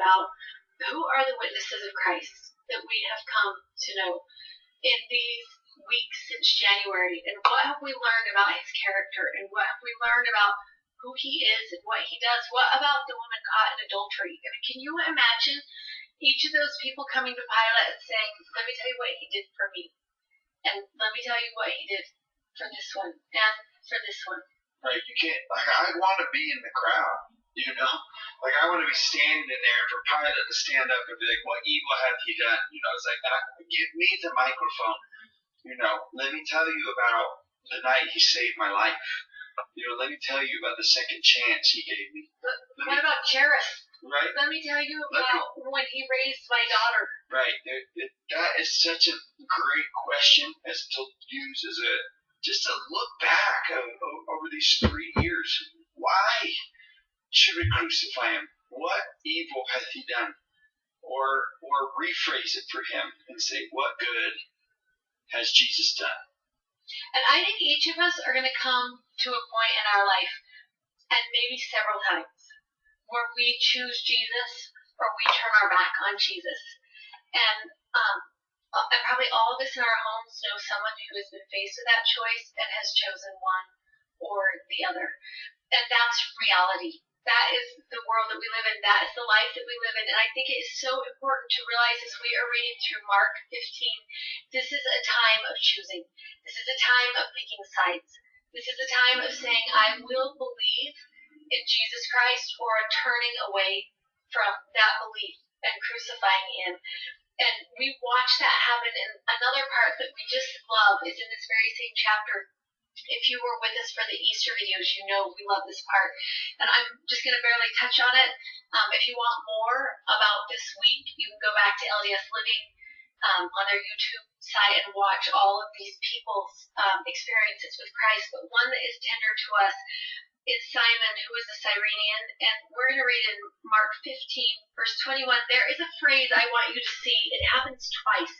about who are the witnesses of Christ that we have come to know in these weeks since January, and what have we learned about his character, and what have we learned about who he is and what he does? What about the woman caught in adultery? I mean, can you imagine each of those people coming to Pilate and saying, let me tell you what he did for me, and let me tell you what he did for this one, and for this one. Right, you can't, like, I want to be in the crowd, you know? Like, I want to be standing in there for Pilate to stand up and be like, what evil hath he done? You know, it's like, give me the microphone. You know, let me tell you about the night he saved my life. You know, let me tell you about the second chance he gave me. What about Jairus? Right. Let me tell you about when he raised my daughter. Right. That is such a great question as to use as a, just to look back over these 3 years. Why should we crucify him? What evil hath he done? Or rephrase it for him and say, what good has Jesus done? And I think each of us are going to come to a point in our life, and maybe several times, where we choose Jesus or we turn our back on Jesus. And probably all of us in our homes know someone who has been faced with that choice and has chosen one or the other. And that's reality. That is the world that we live in. That is the life that we live in. And I think it is so important to realize as we are reading through Mark 15, this is a time of choosing. This is a time of picking sides. This is a time of saying, I will believe in Jesus Christ, or a turning away from that belief and crucifying him. And we watch that happen. And another part that we just love is in this very same chapter. If you were with us for the Easter videos, you know we love this part. And I'm just going to barely touch on it. If you want more about this week, you can go back to LDS Living on their YouTube site and watch all of these people's experiences with Christ. But one that is tender to us is Simon, who is a Cyrenian. And we're going to read in Mark 15, verse 21. There is a phrase I want you to see. It happens twice.